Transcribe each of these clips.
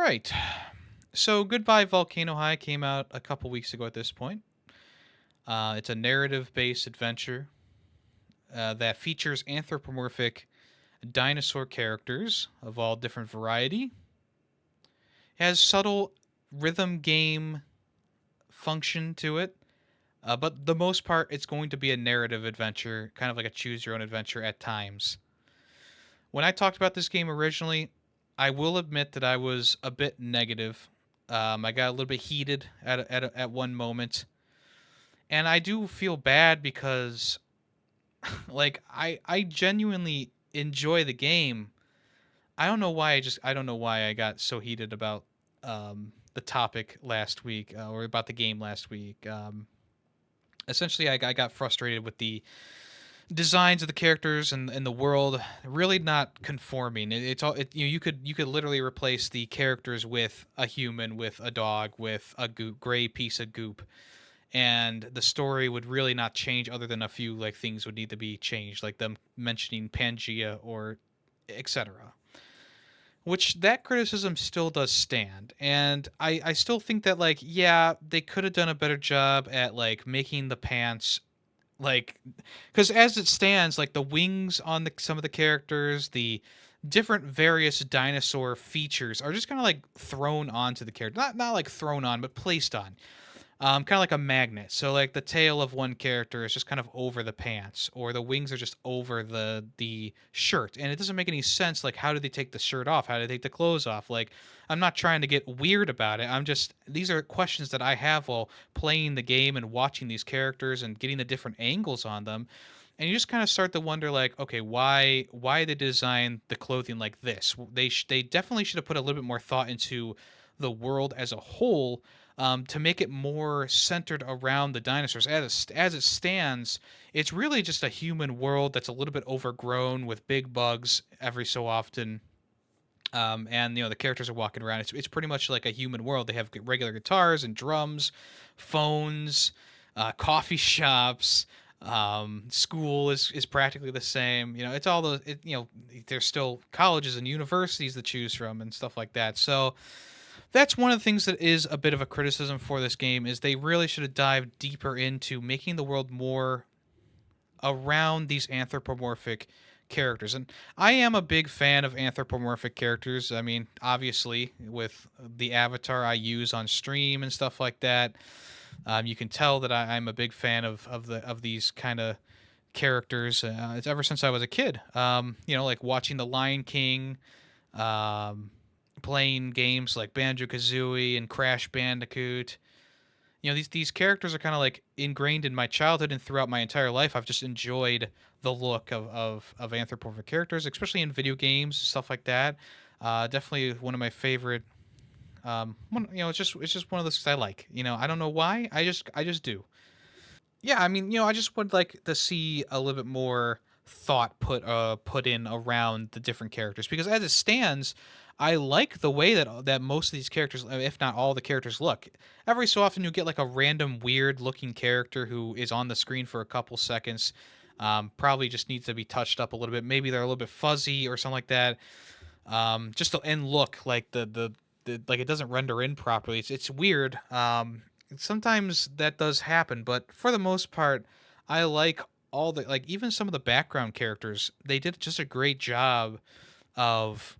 right. So, Goodbye Volcano High came out a couple weeks ago at this point. It's a narrative based adventure that features anthropomorphic dinosaur characters of all different variety. It has subtle rhythm game function to it, but the most part, it's going to be a narrative adventure, kind of like a choose your own adventure at times. When I talked about this game originally, I will admit that I was a bit negative. I got a little bit heated at one moment, and I do feel bad because I genuinely enjoy the game. I don't know why I got so heated about the topic last week or about the game last week. Essentially, I got frustrated with the designs of the characters and the world really not conforming. It's all you could literally replace the characters with a human, with a dog, with a gray piece of goop, and the story would really not change other than a few like things would need to be changed, like them mentioning Pangea or etc. Which that criticism still does stand, and I still think that like yeah they could have done a better job at like making the pants like because as it stands like the wings on some of the characters, the different various dinosaur features are just kind of like thrown onto the character, not like thrown on but placed on, kind of like a magnet. So like the tail of one character is just kind of over the pants, or the wings are just over the shirt, and it doesn't make any sense. Like, how do they take the shirt off? How do they take the clothes off? Like, I'm not trying to get weird about it. I'm just these are questions that I have while playing the game and watching these characters and getting the different angles on them. And you just kind of start to wonder, like, okay, why they designed the clothing like this? They definitely should have put a little bit more thought into the world as a whole, to make it more centered around the dinosaurs. As it stands, it's really just a human world that's a little bit overgrown with big bugs every so often. And the characters are walking around. It's pretty much like a human world. They have regular guitars and drums, phones, coffee shops. School is practically the same. It's all those. There's still colleges and universities to choose from and stuff like that. So that's one of the things that is a bit of a criticism for this game is they really should have dived deeper into making the world more around these anthropomorphic characters. And I am a big fan of anthropomorphic characters. I mean, obviously, with the avatar I use on stream and stuff like that, you can tell that I'm a big fan of these kind of characters. It's ever since I was a kid. Like watching The Lion King, um, playing games like Banjo Kazooie and Crash Bandicoot. These characters are kind of like ingrained in my childhood and throughout my entire life. I've just enjoyed the look of anthropomorphic characters, especially in video games, stuff like that. Definitely one of my favorite. It's just one of those I like. I don't know why. I just do. Yeah, I mean, I just would like to see a little bit more thought put in around the different characters, because as it stands, I like the way that most of these characters, if not all the characters, look. Every so often you get like a random weird looking character who is on the screen for a couple seconds. Probably just needs to be touched up a little bit. Maybe they're a little bit fuzzy or something like that. And look like the like it doesn't render in properly. It's weird. Sometimes that does happen, but for the most part, I like all the like even some of the background characters. They did just a great job of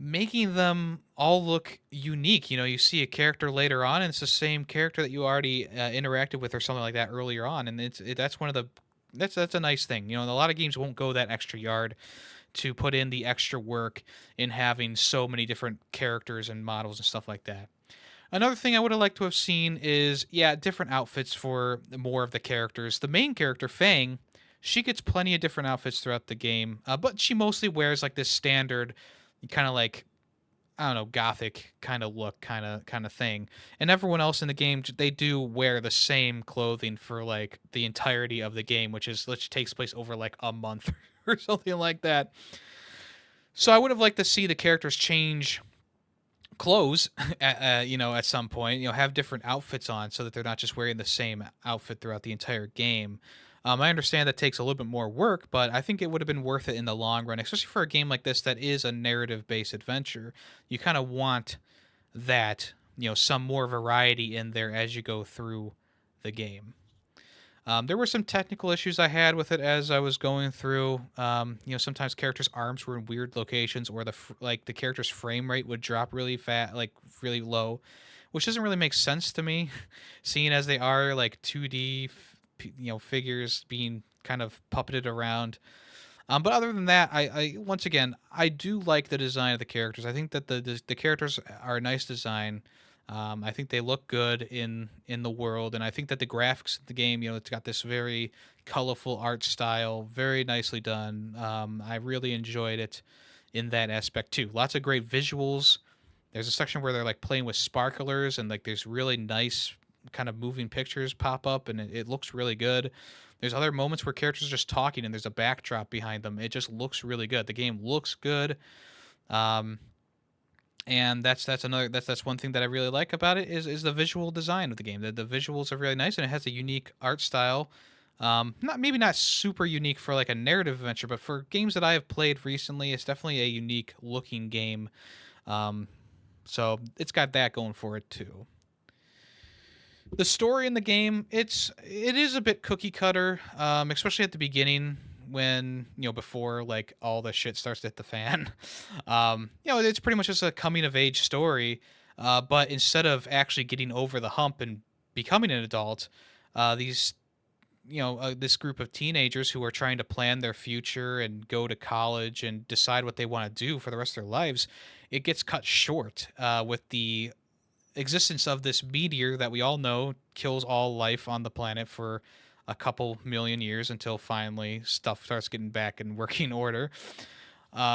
making them all look unique. You see a character later on, and it's the same character that you already interacted with or something like that earlier on, and that's one of the that's a nice thing. A lot of games won't go that extra yard to put in the extra work in having so many different characters and models and stuff like that. Another thing I would have liked to have seen is, yeah, different outfits for more of the characters. The main character, Fang, she gets plenty of different outfits throughout the game, but she mostly wears like this standard, kind of like, I don't know, gothic kind of look, kind of thing. And everyone else in the game, they do wear the same clothing for like the entirety of the game, which takes place over like a month or something like that. So I would have liked to see the characters change clothes at some point, have different outfits on so that they're not just wearing the same outfit throughout the entire game. I understand that takes a little bit more work, but I think it would have been worth it in the long run, especially for a game like this that is a narrative-based adventure. You kind of want that, some more variety in there as you go through the game. There were some technical issues I had with it as I was going through. Sometimes characters' arms were in weird locations, or like the character's frame rate would drop really fast, like really low, which doesn't really make sense to me, seeing as they are like 2D, figures being kind of puppeted around. But other than that, I once again I do like the design of the characters. I think that the characters are a nice design. I think they look good in the world, and I think that the graphics of the game, it's got this very colorful art style, very nicely done. I really enjoyed it in that aspect too. Lots of great visuals. There's a section where they're like playing with sparklers, and like there's really nice kind of moving pictures pop up, and it looks really good. There's other moments where characters are just talking and there's a backdrop behind them. It just looks really good. The game looks good. Um, and that's one thing that I really like about it is the visual design of the game. The visuals are really nice, and it has a unique art style. Not super unique for like a narrative adventure, but for games that I have played recently, it's definitely a unique looking game. Um, so it's got that going for it too. The story in the game, it is a bit cookie cutter, especially at the beginning when before like all the shit starts to hit the fan. It's pretty much just a coming of age story, but instead of actually getting over the hump and becoming an adult, these this group of teenagers who are trying to plan their future and go to college and decide what they want to do for the rest of their lives, it gets cut short with the existence of this meteor that we all know kills all life on the planet for a couple million years until finally stuff starts getting back in working order.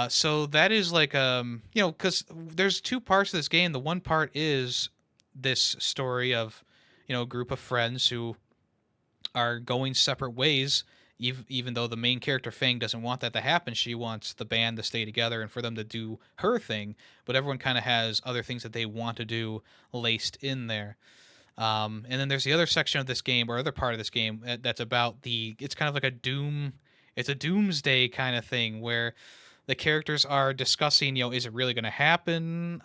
So that is like because there's two parts of this game. The one part is this story of a group of friends who are going separate ways. Even though the main character Fang doesn't want that to happen, she wants the band to stay together and for them to do her thing. But everyone kind of has other things that they want to do laced in there. And then there's the other section of this game, or other part of this game, that's about it's kind of like it's a doomsday kind of thing where the characters are discussing, is it really going to happen?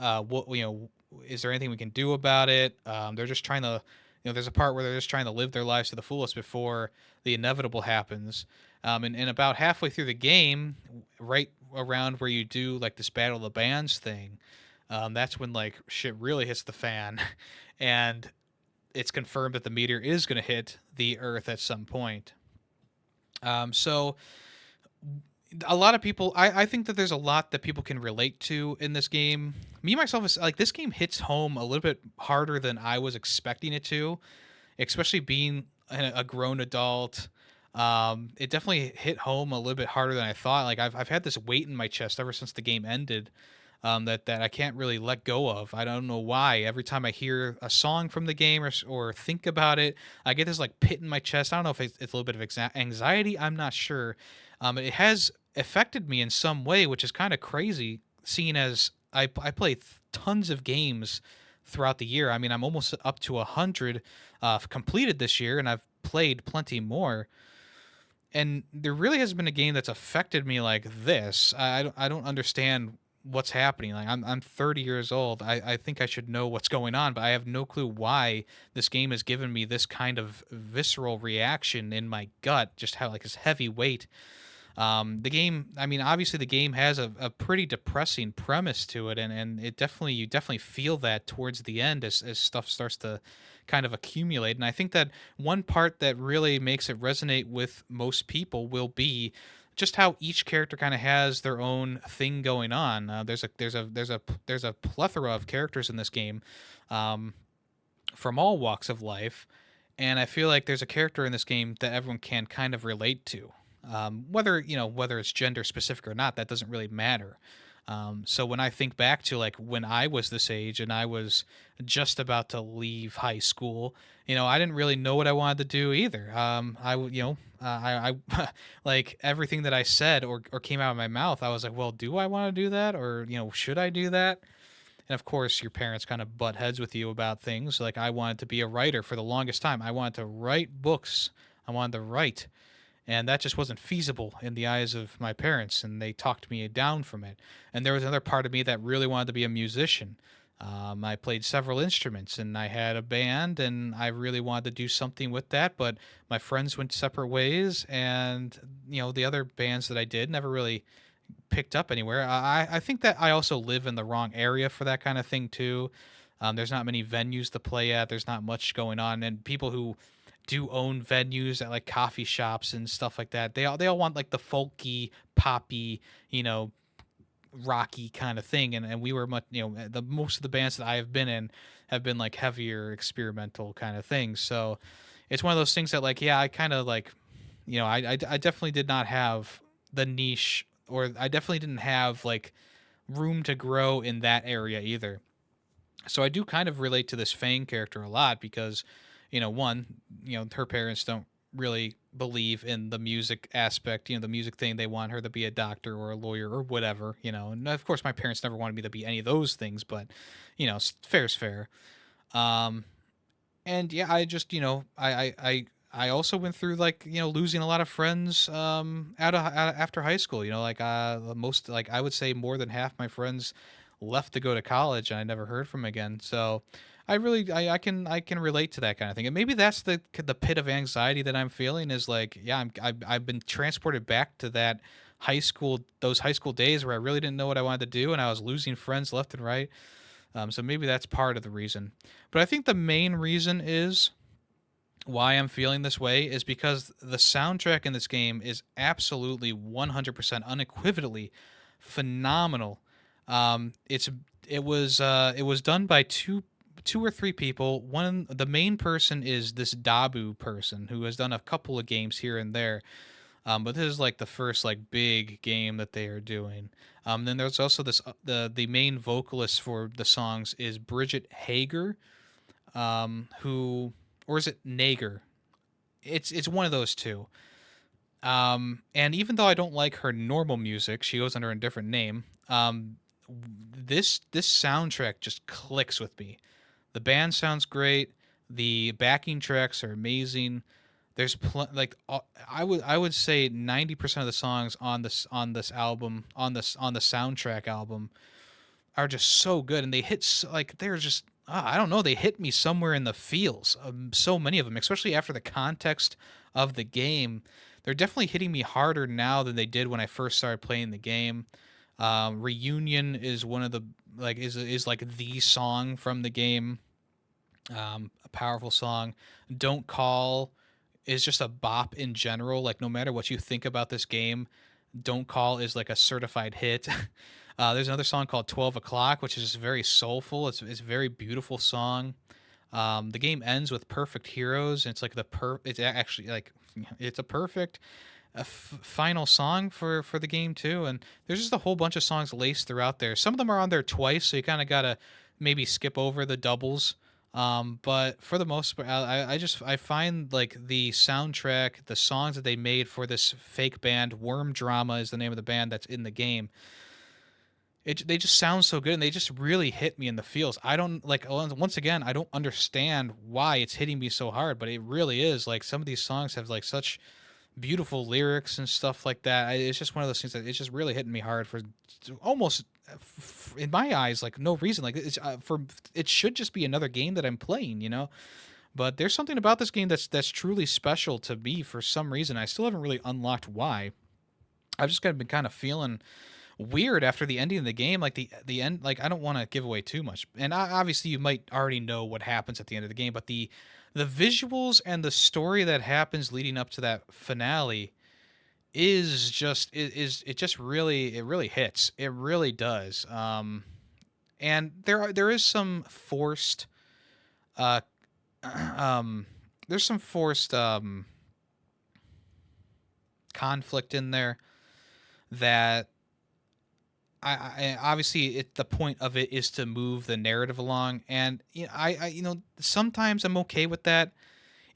Is there anything we can do about it? They're just trying to, there's a part where they're just trying to live their lives to the fullest before the inevitable happens. And about halfway through the game, right around where you do like this Battle of the Bands thing, that's when like shit really hits the fan. And it's confirmed that the meteor is going to hit the Earth at some point. So a lot of people, I think that there's a lot that people can relate to in this game. Me myself is like, this game hits home a little bit harder than I was expecting it to, especially being a grown adult. It definitely hit home a little bit harder than I thought. Like I've had this weight in my chest ever since the game ended, that I can't really let go of. I don't know why. Every time I hear a song from the game or think about it, I get this like pit in my chest. I don't know if it's a little bit of anxiety. I'm not sure. It has affected me in some way, which is kind of crazy, seeing as I play tons of games throughout the year. I mean, I'm almost up to 100 completed this year, and I've played plenty more. And there really hasn't been a game that's affected me like this. I don't understand what's happening. Like I'm 30 years old. I think I should know what's going on, but I have no clue why this game has given me this kind of visceral reaction in my gut. Just how like this heavy weight. The game, I mean, obviously the game has a pretty depressing premise to it, and you definitely feel that towards the end as stuff starts to kind of accumulate. And I think that one part that really makes it resonate with most people will be just how each character kind of has their own thing going on. There's a plethora of characters in this game, um, from all walks of life, and I feel like there's a character in this game that everyone can kind of relate to. Whether it's gender specific or not, that doesn't really matter. So when I think back to like when I was this age and I was just about to leave high school, I didn't really know what I wanted to do either. I would, I like everything that I said or came out of my mouth, I was like, well, do I want to do that, or should I do that? And of course, your parents kind of butt heads with you about things. Like I wanted to be a writer for the longest time. I wanted to write books. I wanted to write. and that just wasn't feasible in the eyes of my parents, and they talked me down from it. And there was another part of me that really wanted to be a musician. I played several instruments and I had a band, and I really wanted to do something with that, but my friends went separate ways, and the other bands that I did never really picked up anywhere. I think that I also live in the wrong area for that kind of thing too. There's not many venues to play at. There's not much going on, and people who do own venues at like coffee shops and stuff like that, they all want like the folky, poppy, you know, rocky kind of thing. And we were much, the most of the bands that I have been in have been like heavier experimental kind of things. So it's one of those things that like, yeah, I kind of like, I definitely did not have the niche, or I definitely didn't have like room to grow in that area either. So I do kind of relate to this Fang character a lot because, one, her parents don't really believe in the music aspect, the music thing. They want her to be a doctor or a lawyer or whatever, And of course, my parents never wanted me to be any of those things, but, fair's fair. Um, and yeah, I just, I also went through like losing a lot of friends after high school. Like most, like I would say more than half my friends left to go to college, and I never heard from 'em again. So I really I can relate to that kind of thing, and maybe that's the pit of anxiety that I'm feeling is like, yeah, I've been transported back to that those high school days where I really didn't know what I wanted to do, and I was losing friends left and right. So maybe that's part of the reason, but I think the main reason is why I'm feeling this way is because the soundtrack in this game is absolutely 100% unequivocally phenomenal. It was done by two or three people. The main person is this Dabu person who has done a couple of games here and there. But this is like the first like big game that they are doing. Then there's also the main vocalist for the songs is Bridget Hager, who, or is it Nager? It's one of those two. And even though I don't like her normal music, she goes under a different name. This soundtrack just clicks with me. The band sounds great. The backing tracks are amazing. I would say 90% of the songs on this album on the soundtrack album are just so good, and they hit like they're just I don't know, they hit me somewhere in the feels. So many of them, especially after the context of the game, they're definitely hitting me harder now than they did when I first started playing the game. Reunion is one of the like is like the song from the game, a powerful song. Don't Call is just a bop in general. Like no matter what you think about this game, Don't Call is like a certified hit. There's another song called 12 O'Clock, which is just very soulful. It's a very beautiful song. The game ends with Perfect Heroes, and it's like it's actually like it's a perfect final song for the game too. And there's just a whole bunch of songs laced throughout there. Some of them are on there twice, so you kind of gotta maybe skip over the doubles. But for the most part, I find like the soundtrack, the songs that they made for this fake band, Worm Drama is the name of the band that's in the game. They just sound so good, and they just really hit me in the feels. I don't like once again, I don't understand why it's hitting me so hard, but it really is. Like some of these songs have like such beautiful lyrics and stuff like that. It's just one of those things that it's just really hitting me hard for almost in my eyes like no reason. Like it's for it should just be another game that I'm playing. But there's something about this game that's truly special to me for some reason. I still haven't really unlocked why. I've just kind of been kind of feeling weird after the ending of the game. Like the end, like I don't want to give away too much, and obviously you might already know what happens at the end of the game, but the visuals and the story that happens leading up to that finale is just it just really it really hits. It really does. And there is some forced uh um there's some forced conflict in there that obviously the point of it is to move the narrative along, and sometimes I'm okay with that.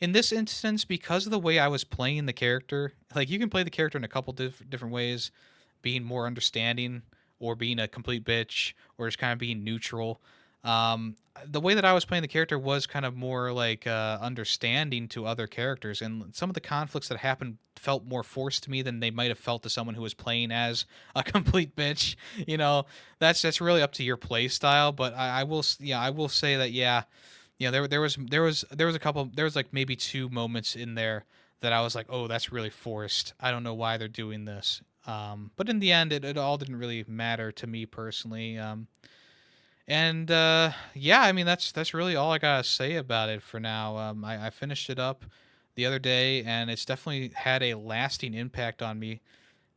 In this instance, because of the way I was playing the character, like you can play the character in a couple different ways, being more understanding or being a complete bitch or just kind of being neutral. The way that I was playing the character was kind of more like understanding to other characters, and some of the conflicts that happened felt more forced to me than they might have felt to someone who was playing as a complete bitch. You know, that's really up to your play style. But I will, yeah, I will say that, yeah, there was a couple, there was like maybe two moments in there that I was like, oh, that's really forced. I don't know why they're doing this. But in the end, it all didn't really matter to me personally. And yeah, I mean that's really all I gotta say about it for now. I finished it up the other day, and it's definitely had a lasting impact on me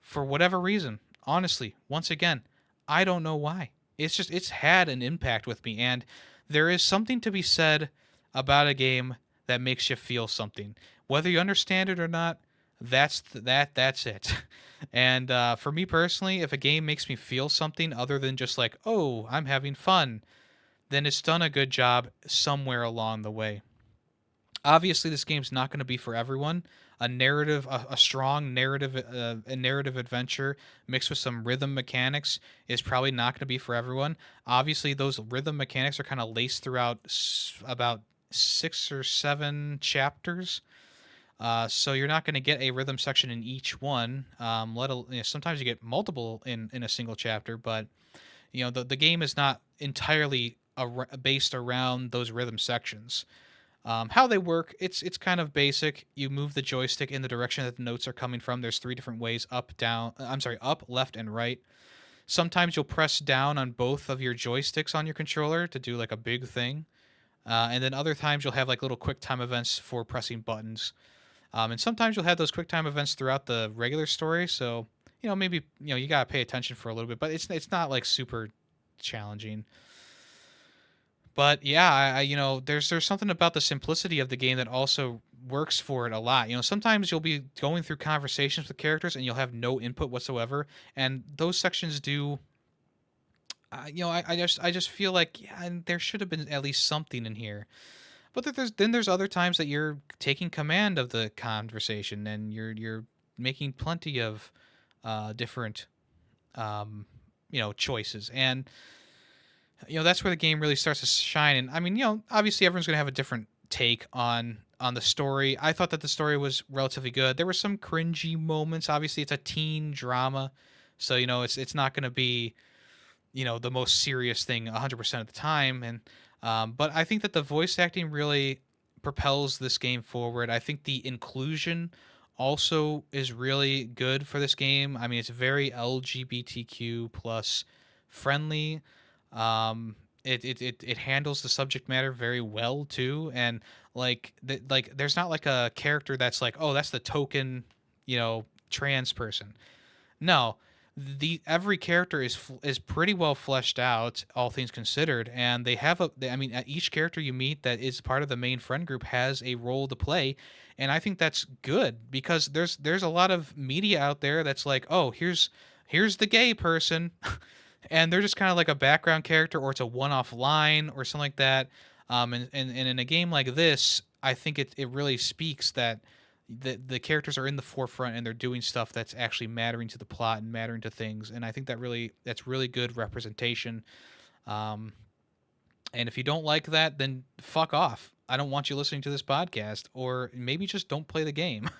for whatever reason. Honestly, once again, I don't know why. It's had an impact with me, and there is something to be said about a game that makes you feel something, whether you understand it or not. That's it. And for me personally, if a game makes me feel something other than just like, oh, I'm having fun, then it's done a good job somewhere along the way. Obviously, this game's not going to be for everyone. A strong narrative, a narrative adventure mixed with some rhythm mechanics is probably not going to be for everyone. Obviously, those rhythm mechanics are kind of laced throughout about 6 or 7 chapters. So you're not going to get a rhythm section in each one. Sometimes you get multiple in a single chapter, but the game is not entirely based around those rhythm sections. How they work, it's kind of basic. You move the joystick in the direction that the notes are coming from. There's 3 different ways: up, down. I'm sorry, up, left, and right. Sometimes you'll press down on both of your joysticks on your controller to do like a big thing, and then other times you'll have like little quick time events for pressing buttons. And sometimes you'll have those quick time events throughout the regular story. So maybe you gotta pay attention for a little bit, but it's not like super challenging. But yeah, there's something about the simplicity of the game that also works for it a lot. Sometimes you'll be going through conversations with characters and you'll have no input whatsoever, and those sections do. I just feel like, yeah, and there should have been at least something in here. But there's other times that you're taking command of the conversation and you're making plenty of different choices, and that's where the game really starts to shine. And I mean, obviously everyone's gonna have a different take on the story. I thought that the story was relatively good. There were some cringy moments. Obviously, it's a teen drama, so it's not gonna be the most serious thing 100% of the time. And but I think that the voice acting really propels this game forward. I think the inclusion also is really good for this game. I mean, it's very LGBTQ plus friendly. It handles the subject matter very well too, and there's not like a character that's like, oh, that's the token trans person. No, the every character is pretty well fleshed out, all things considered, and I mean, each character you meet that is part of the main friend group has a role to play, and I think that's good because there's a lot of media out there that's like, oh, here's the gay person, and they're just kind of like a background character, or it's a one-off line or something like that. And in a game like this, I think it really speaks that the characters are in the forefront and they're doing stuff that's actually mattering to the plot and mattering to things, and I think that's really good representation. um and if you don't like that, then fuck off. I don't want you listening to this podcast, or maybe just don't play the game.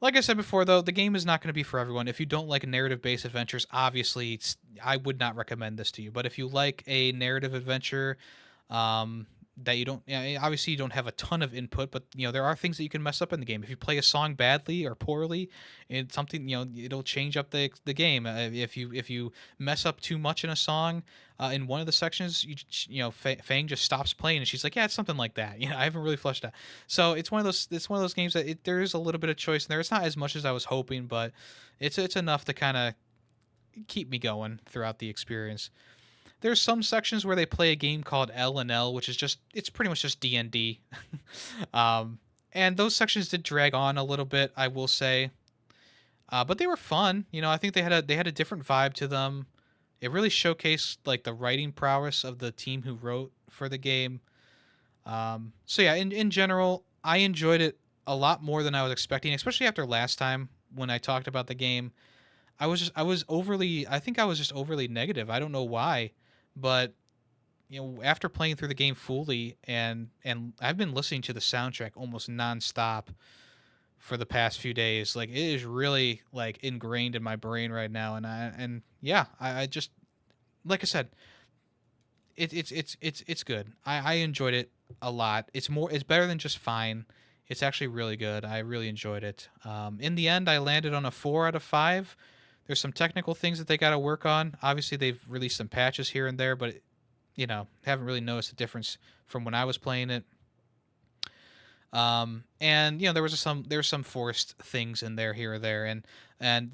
Like I said before, though, the game is not going to be for everyone. If you don't like narrative based adventures, obviously I would not recommend this to you. But if you like a narrative adventure, that you don't, yeah, obviously you don't have a ton of input, but there are things that you can mess up in the game. If you play a song badly or poorly, it's something, it'll change up the game. If you mess up too much in a song, in one of the sections, Fang just stops playing and she's like, yeah, it's something like that. I haven't really fleshed out. So it's one of those games that there is a little bit of choice in there. It's not as much as I was hoping, but it's enough to kind of keep me going throughout the experience. There's some sections where they play a game called L and L, which is it's pretty much just D&D. um, and those sections did drag on a little bit, I will say, but they were fun. I think they had a different vibe to them. It really showcased like the writing prowess of the team who wrote for the game. So yeah, in general, I enjoyed it a lot more than I was expecting, especially after last time when I talked about the game. I was just overly negative. I don't know why, but after playing through the game fully, and I've been listening to the soundtrack almost nonstop for the past few days. Like, it is really like ingrained in my brain right now, and yeah, I just, like I said, it's good. I enjoyed it a lot. It's better than just fine. It's actually really good. I really enjoyed it. In the end, I landed on a 4 out of 5. There's some technical things that they got to work on. Obviously, they've released some patches here and there, but haven't really noticed a difference from when I was playing it. And there's some forced things in there here or there, and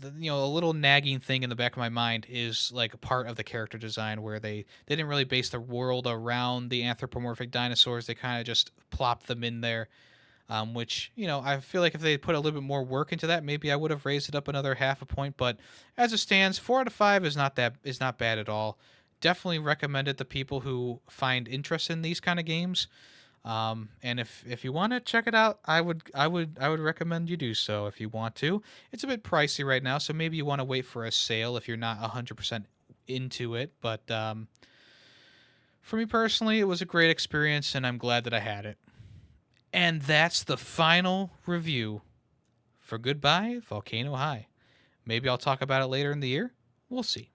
a little nagging thing in the back of my mind is like a part of the character design where they didn't really base the world around the anthropomorphic dinosaurs. They kind of just plopped them in there, which I feel like if they put a little bit more work into that, maybe I would have raised it up another half a point. But as it stands, 4 out of 5 is not bad at all. Definitely recommend it to people who find interest in these kind of games. And if you want to check it out, I would recommend you do so if you want to. It's a bit pricey right now, so maybe you want to wait for a sale if you're not 100% into it. But for me personally, it was a great experience, and I'm glad that I had it. And that's the final review for Goodbye Volcano High. Maybe I'll talk about it later in the year. We'll see.